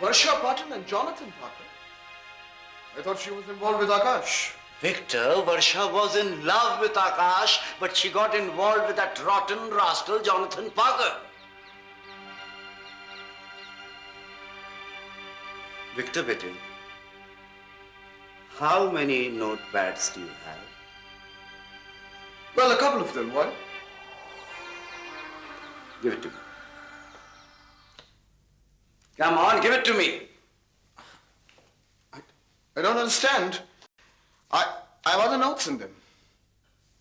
Varsha Patil and Jonathan Parker? I thought she was involved with Aakash. Victor, Varsha was in love with Akash, but she got involved with that rotten rascal Jonathan Parker. Victor Betty, how many notepads do you have? Well, a couple of them. Why? Give it to me. Come on, give it to me. I don't understand. I have other notes in them.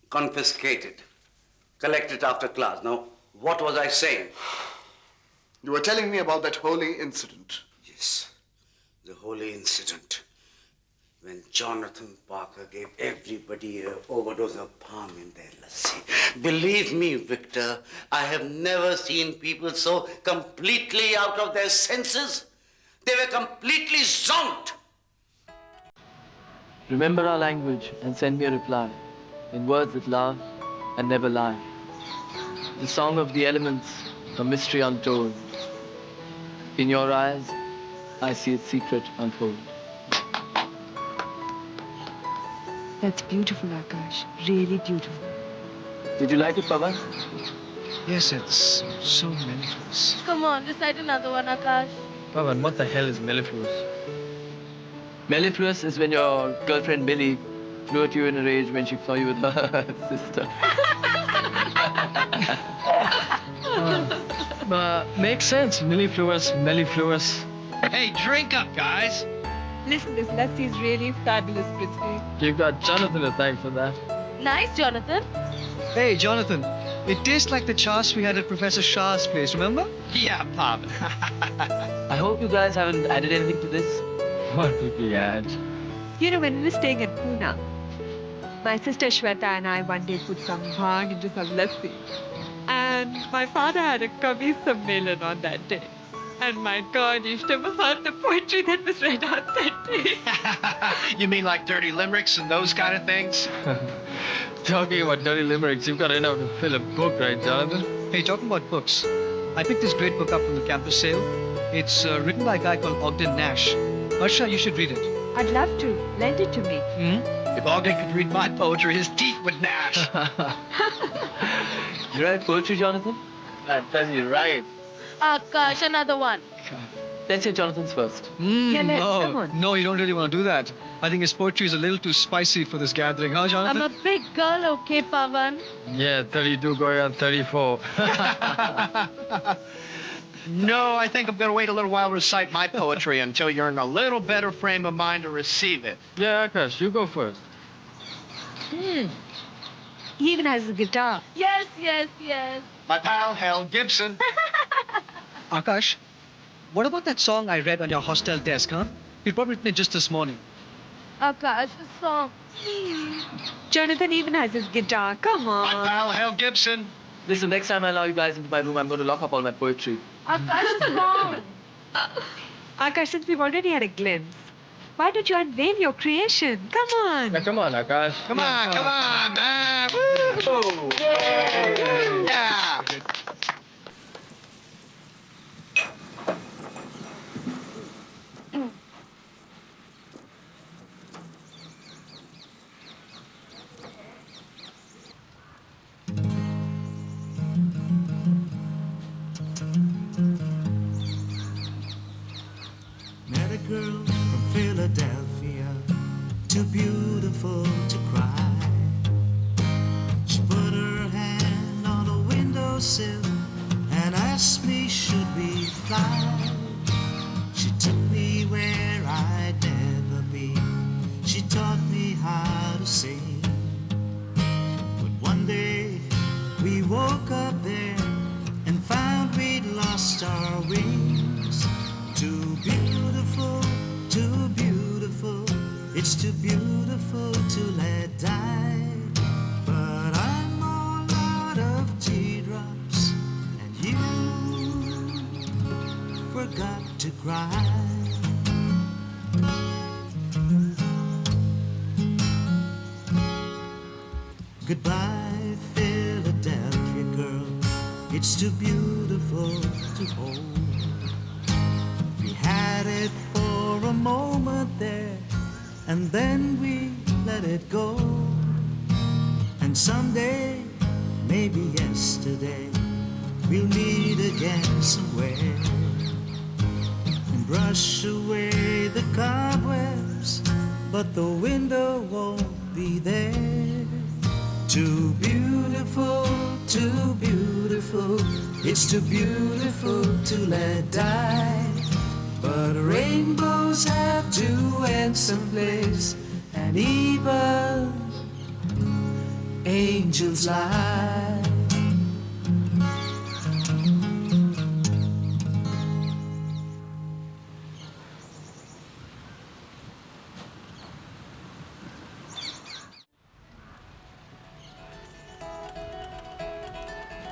Confiscated. Collected after class. Now, what was I saying? You were telling me about that holy incident. Yes, the holy incident. When Jonathan Parker gave everybody an overdose of palm in their lassi. Believe me, Victor, I have never seen people so completely out of their senses. They were completely zonked. Remember our language and send me a reply in words that love and never lie. The song of the elements, a mystery untold. In your eyes, I see its secret unfold. That's beautiful, Akash. Really beautiful. Did you like it, Pavan? Yes, it's so mellifluous. Come on, recite another one, Akash. Pavan, what the hell is mellifluous? Mellifluous is when your girlfriend Millie flew at you in a rage when she saw you with her sister. Makes sense. Mellifluous. Hey, drink up, guys. Listen, this lassi is really fabulous, Prithvi. You've got Jonathan to thank for that. Nice, Jonathan. Hey, Jonathan. It tastes like the chas we had at Professor Shah's place, remember? Yeah, Pavan. I hope you guys haven't added anything to this. What would we add? You know, when we were staying at Pune, my sister Shweta and I one day put some bhang into some lassi. And my father had a kavi sammelan on that day. And my God, you should have heard the poetry that was read out that day. You mean like dirty limericks and those kind of things? Talking about dirty limericks, you've got enough to fill a book, right, Jonathan? Hey, talking about books, I picked this great book up from the campus sale. It's written by a guy called Ogden Nash. Harsha, you should read it. I'd love to. Lend it to me. If Ogden could read my poetry, his teeth would gnash. You write poetry, Jonathan? That's you right. Akash, another one. Let's hear Jonathan's first. Yeah, come on. No, you don't really want to do that. I think his poetry is a little too spicy for this gathering, huh, Jonathan? I'm a big girl, okay, Pavan? Yeah, 32 going on 34. No, I think I'm going to wait a little while to recite my poetry until you're in a little better frame of mind to receive it. Yeah, Akash, you go first. He even has a guitar. Yes. My pal, Hal Gibson. Akash, what about that song I read on your hostel desk, huh? You'd probably written it just this morning. Akash, a song. Jonathan even has his guitar. Come My on. pal, Hal Gibson. Listen, next time I allow you guys into my room, I'm going to lock up all my poetry. Akash, a song. Akash, since we've already had a glimpse, why don't you unveil your creation? Come on. Now, come on, Akash. Come on, man. Woo! Yeah. Met a girl from Philadelphia, too beautiful to cry. She put her hand on a windowsill and asked me, should we fly? She took me where I'd never been. She taught me how to sing. But one day we woke up there and found we'd lost our wings. Too beautiful, too beautiful. It's too beautiful to let die. But I'm all out of teardrops, and you forgot to cry. Goodbye, Philadelphia girl. It's too beautiful to hold. We had it for a moment there, and then we let it go. And someday, maybe yesterday, we'll meet again somewhere and brush away the cobwebs, but the window won't be there. Too beautiful, it's too beautiful to let die. But rainbows have to end someplace, and even angels lie.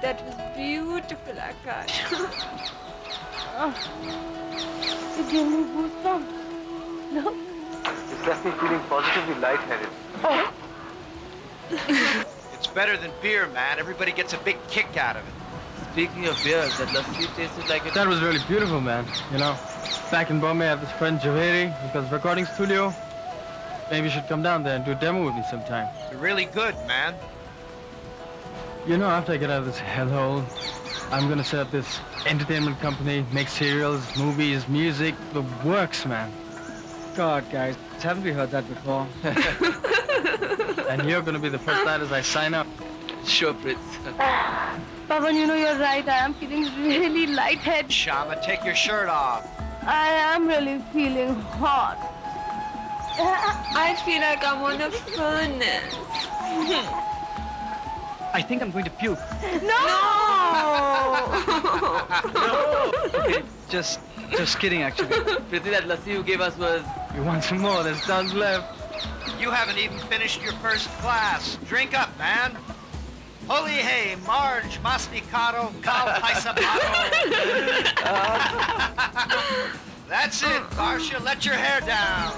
That was beautiful, Akash. It gave me goosebumps. No? It's left me feeling positively lightheaded. It's better than beer, man. Everybody gets a big kick out of it. Speaking of beer, that lassi tasted like it. That was really beautiful, man. You know, back in Bombay, I have this friend Javeri, because recording studio. Maybe you should come down there and do a demo with me sometime. You're really good, man. You know, after I get out of this hellhole, I'm gonna set up this entertainment company, make serials, movies, music, the works, man. God, guys, haven't we heard that before? And you're gonna be the first artist I sign up. Sure, Prince. Pavan, you know you're right. I am feeling really lightheaded. Shama, take your shirt off. I am really feeling hot. I feel like I'm on a furnace. I think I'm going to puke. No! Okay, just kidding, actually. Priti, that lassi you gave us was... You want some more? There's tons left. You haven't even finished your first glass. Drink up, man. Holy hey, Marge, masticado, cal paisapato. That's it, Varsha. Let your hair down.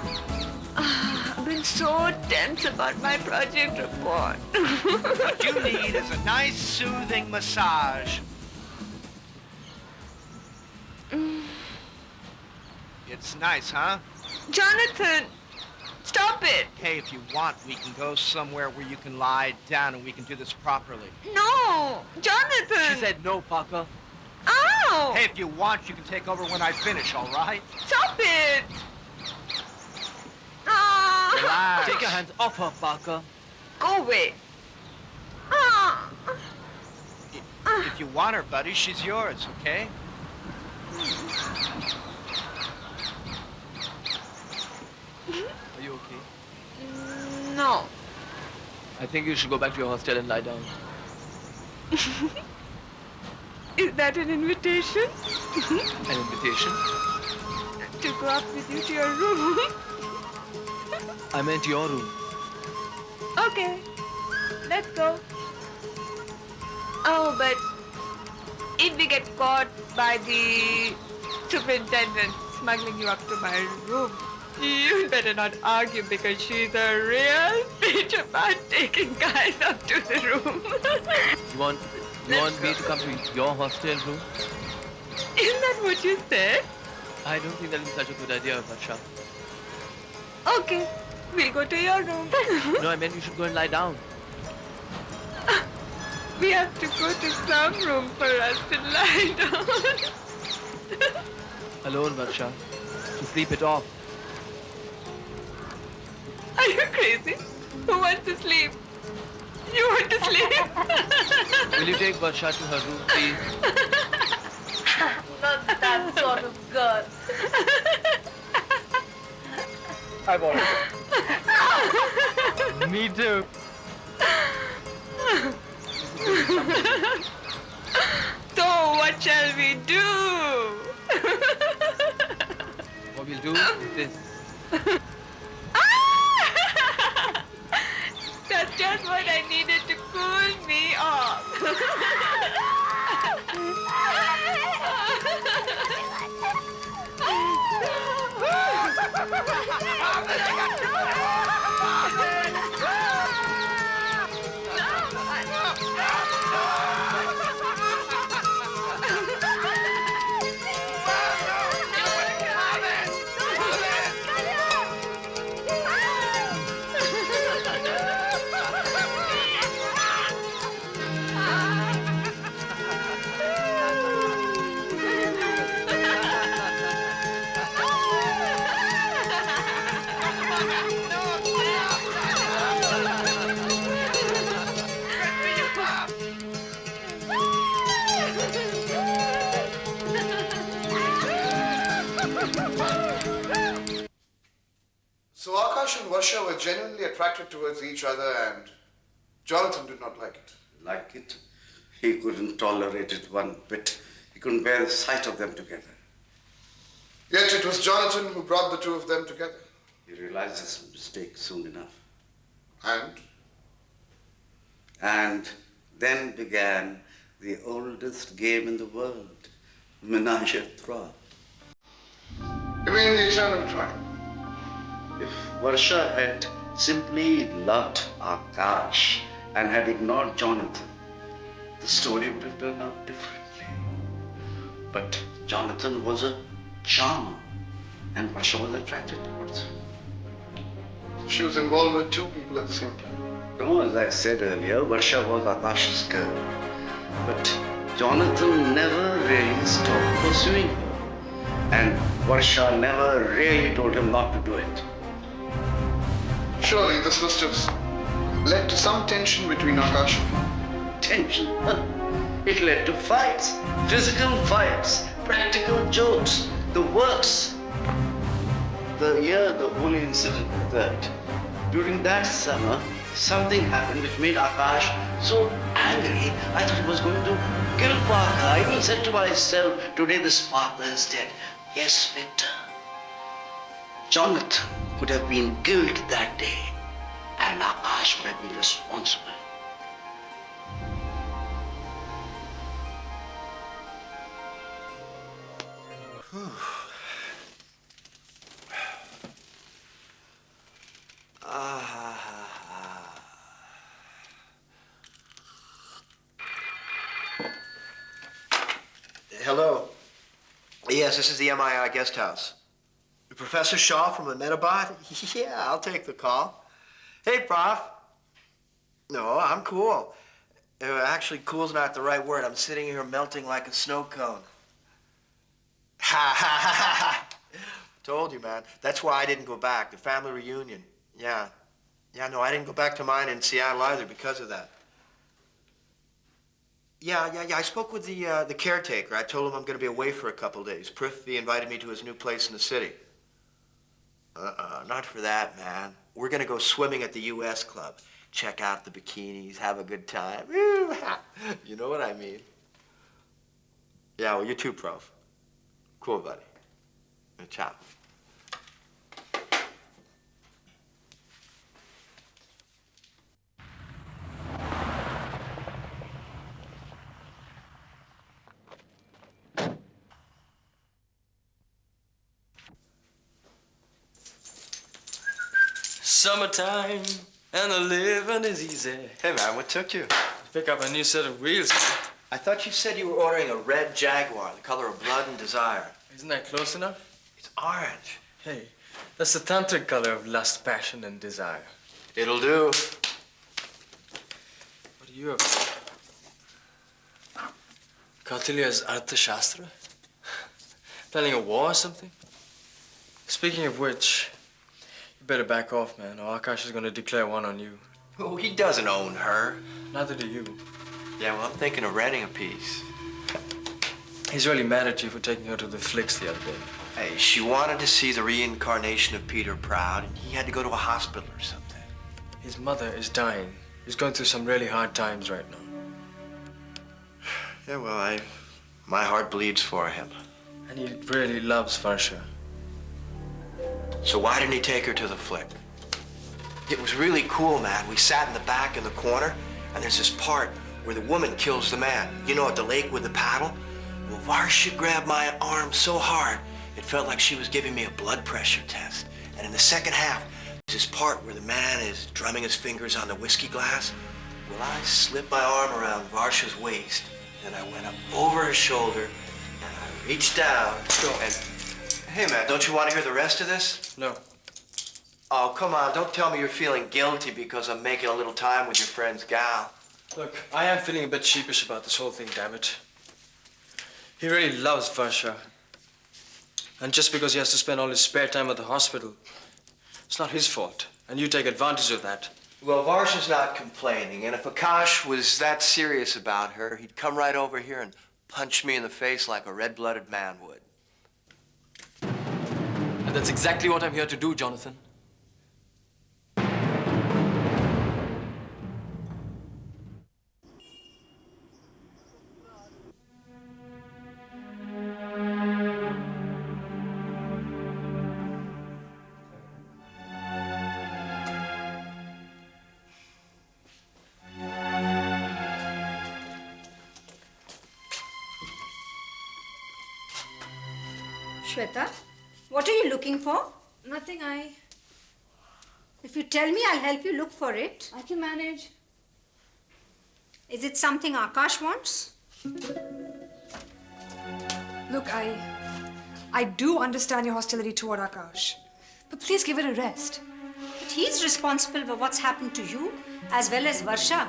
I've been so tense about my project report. What you need is a nice, soothing massage. It's nice, huh? Jonathan, stop it. Hey, if you want, we can go somewhere where you can lie down and we can do this properly. No, Jonathan. She said no, Parker. Ow! Hey, if you want, you can take over when I finish, all right? Stop it. Ah. Relax. Take your hands off her, Parker. Go away. Ah. If you want her, buddy, she's yours, okay? Are you okay? No. I think you should go back to your hostel and lie down. Is that an invitation? An invitation? To go up with you to your room? I meant your room. Okay, let's go. Oh, but if we get caught by the superintendent smuggling you up to my room, you better not argue because she's a real bitch about taking guys up to the room. You want me to come to your hostel room? Isn't that what you said? I don't think that is such a good idea, Varsha. Okay, we'll go to your room. No, I meant you should go and lie down. We have to go to some room for us to lie down. Alone, Varsha. To sleep it off. Are you crazy? Who wants to sleep? You want to sleep? Will you take Varsha to her room, please? Not that sort of girl. I want it. Me too. So what shall we do? What we'll do is this. That's just what I needed to cool me off. So Akash and Varsha were genuinely attracted towards each other and Jonathan did not like it. Like it? He couldn't tolerate it one bit. He couldn't bear the sight of them together. Yet it was Jonathan who brought the two of them together. He realized his mistake soon enough. And? And then began the oldest game in the world, Menage a Trois. You mean the eternal trial? If Varsha had simply loved Aakash and had ignored Jonathan, the story would have turned out differently. But Jonathan was a charmer, and Varsha was attracted towards him. She was involved with two people at the same time. No, as I said earlier, Varsha was Akash's girl. But Jonathan never really stopped pursuing her. And Varsha never really told him not to do it. Surely this must have led to some tension between Akash and him. Tension? It led to fights, physical fights, practical jokes, the works. The only incident occurred. During that summer, something happened which made Akash so angry, I thought he was going to kill Parker. I even said to myself, today this Parker is dead. Yes, Victor. Jonathan could have been killed that day, and Akash would have been responsible. Hello. Yes, this is the MII guest house. Professor Shaw from the Metabot? Yeah, I'll take the call. Hey, Prof. No, I'm cool. Actually, cool's not the right word. I'm sitting here melting like a snow cone. Ha ha ha ha! Told you, man. That's why I didn't go back. The family reunion. Yeah. Yeah, no, I didn't go back to mine in Seattle either because of that. Yeah. I spoke with the caretaker. I told him I'm going to be away for a couple days. Prithvi invited me to his new place in the city. Not for that, man. We're going to go swimming at the U.S. Club. Check out the bikinis, have a good time. You know what I mean. Yeah, well, you too, Prof. Cool, buddy. Ciao. Summertime and the living is easy. Hey, man, what took you? Pick up a new set of wheels. I thought you said you were ordering a red Jaguar, the color of blood and desire. Isn't that close enough? It's orange. Hey, that's the tantric color of lust, passion, and desire. It'll do. What are you up to? Kautilya's Arthashastra? Planning a war or something? Speaking of which, you better back off, man, or Aakash is going to declare one on you. Oh, he doesn't own her. Neither do you. Yeah, well, I'm thinking of renting a piece. He's really mad at you for taking her to the flicks the other day. Hey, she wanted to see the reincarnation of Peter Proud, and he had to go to a hospital or something. His mother is dying. He's going through some really hard times right now. Yeah, well, my heart bleeds for him. And he really loves Varsha. So why didn't he take her to the flick? It was really cool, man. We sat in the back in the corner, and there's this part where the woman kills the man. You know, at the lake with the paddle? Well, Varsha grabbed my arm so hard, it felt like she was giving me a blood pressure test. And in the second half, there's this part where the man is drumming his fingers on the whiskey glass. Well, I slipped my arm around Varsha's waist, and I went up over her shoulder, and I reached down, and... Hey, man, don't you want to hear the rest of this? No. Oh, come on, don't tell me you're feeling guilty because I'm making a little time with your friend's gal. Look, I am feeling a bit sheepish about this whole thing, damn it. He really loves Varsha. And just because he has to spend all his spare time at the hospital, it's not his fault. And you take advantage of that. Well, Varsha's not complaining, and if Akash was that serious about her, he'd come right over here and punch me in the face like a red-blooded man would. That's exactly what I'm here to do, Jonathan. Shweta, what are you looking for? Nothing, If you tell me, I'll help you look for it. I can manage. Is it something Akash wants? Look, I do understand your hostility toward Akash. But please give it a rest. But he's responsible for what's happened to you, as well as Varsha.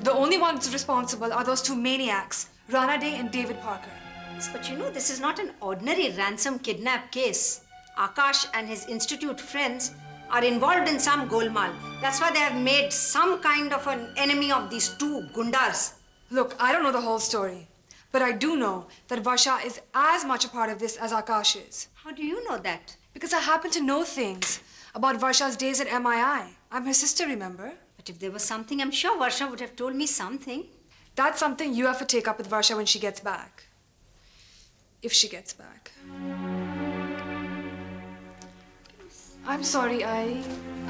The only ones responsible are those two maniacs, Rana Day and David Parker. Yes, but you know, this is not an ordinary ransom kidnap case. Akash and his institute friends are involved in some golmaal. That's why they have made some kind of an enemy of these two gundas. Look, I don't know the whole story. But I do know that Varsha is as much a part of this as Akash is. How do you know that? Because I happen to know things about Varsha's days at MII. I'm her sister, remember? But if there was something, I'm sure Varsha would have told me something. That's something you have to take up with Varsha when she gets back. If she gets back. I'm sorry, I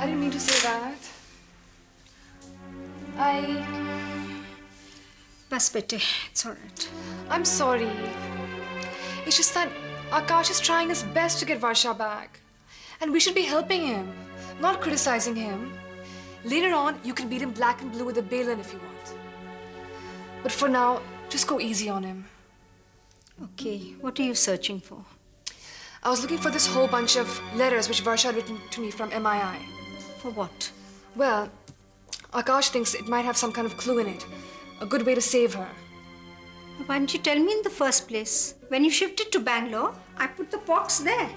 didn't mean to say that. Bas bete, it's all right. I'm sorry. It's just that Akash is trying his best to get Varsha back. And we should be helping him, not criticizing him. Later on, you can beat him black and blue with a bailin if you want. But for now, just go easy on him. Okay, what are you searching for? I was looking for this whole bunch of letters which Varsha had written to me from MII. For what? Well, Akash thinks it might have some kind of clue in it. A good way to save her. Why didn't you tell me in the first place? When you shifted to Bangalore, I put the box there.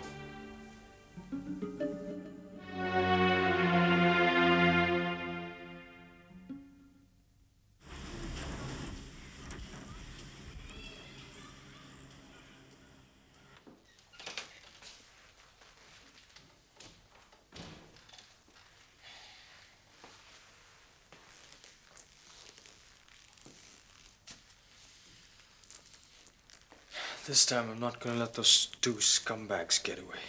This time I'm not gonna let those two scumbags get away.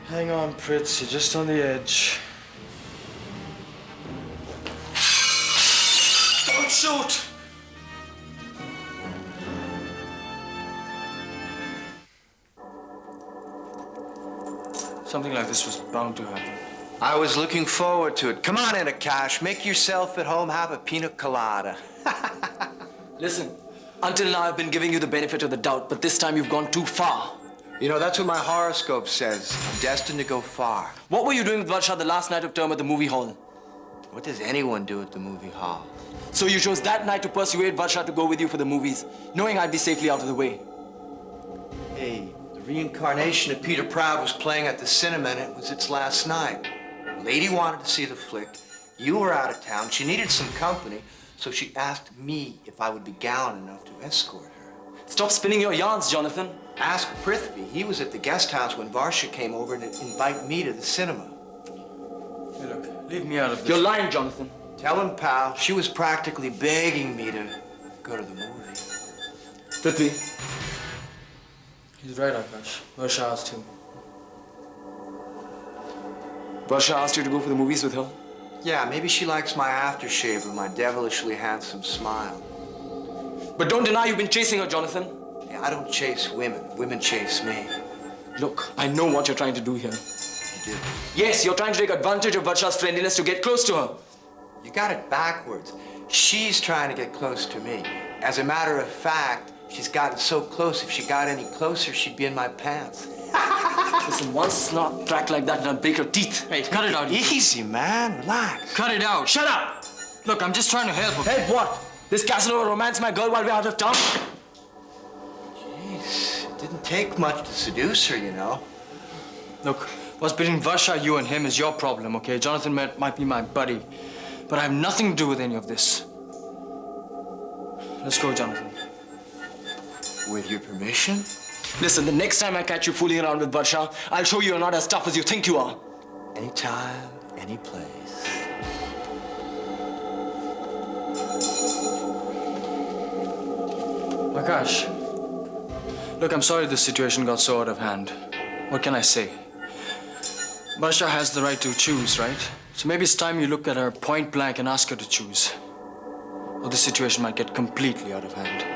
Hang on, Pritz, you're just on the edge. Don't shoot! Something like this was bound to happen. I was looking forward to it. Come on in, Akash. Make yourself at home. Have a pina colada. Listen, until now I've been giving you the benefit of the doubt, but this time you've gone too far. You know, that's what my horoscope says. I'm destined to go far. What were you doing with Varsha the last night of term at the movie hall? What does anyone do at the movie hall? So you chose that night to persuade Varsha to go with you for the movies, knowing I'd be safely out of the way. Hey, the reincarnation of Peter Proud was playing at the cinema and it was its last night. The lady wanted to see the flick. You were out of town. She needed some company, so she asked me if I would be gallant enough to escort her. Stop spinning your yarns, Jonathan. Ask Prithvi. He was at the guest house when Varsha came over to invite me to the cinema. Hey, look, leave me out of this. You're lying, Jonathan. Tell him, pal, she was practically begging me to go to the movie. Prithvi. He's right, Akash. Varsha asked him. Varsha asked you to go for the movies with her? Yeah, maybe she likes my aftershave or my devilishly handsome smile. But don't deny you've been chasing her, Jonathan. Yeah, I don't chase women. Women chase me. Look, I know what you're trying to do here. You do. Yes, you're trying to take advantage of Varsha's friendliness to get close to her. You got it backwards. She's trying to get close to me. As a matter of fact, she's gotten so close, if she got any closer, she'd be in my pants. Listen, one snort crack like that and I'll break your teeth. Hey, cut it out. Easy, man. Relax. Cut it out. Shut up! Look, I'm just trying to help her. Help what? This Casanova romance my girl while we're out of town? take much to seduce her, you know. Look, what's between Varsha, you and him is your problem, okay? Jonathan might be my buddy, but I have nothing to do with any of this. Let's go, Jonathan. With your permission? Listen, the next time I catch you fooling around with Varsha, I'll show you're not as tough as you think you are. Anytime, any place. Akash, look, I'm sorry this situation got so out of hand. What can I say? Varsha has the right to choose, right? So maybe it's time you look at her point blank and ask her to choose. Or the situation might get completely out of hand.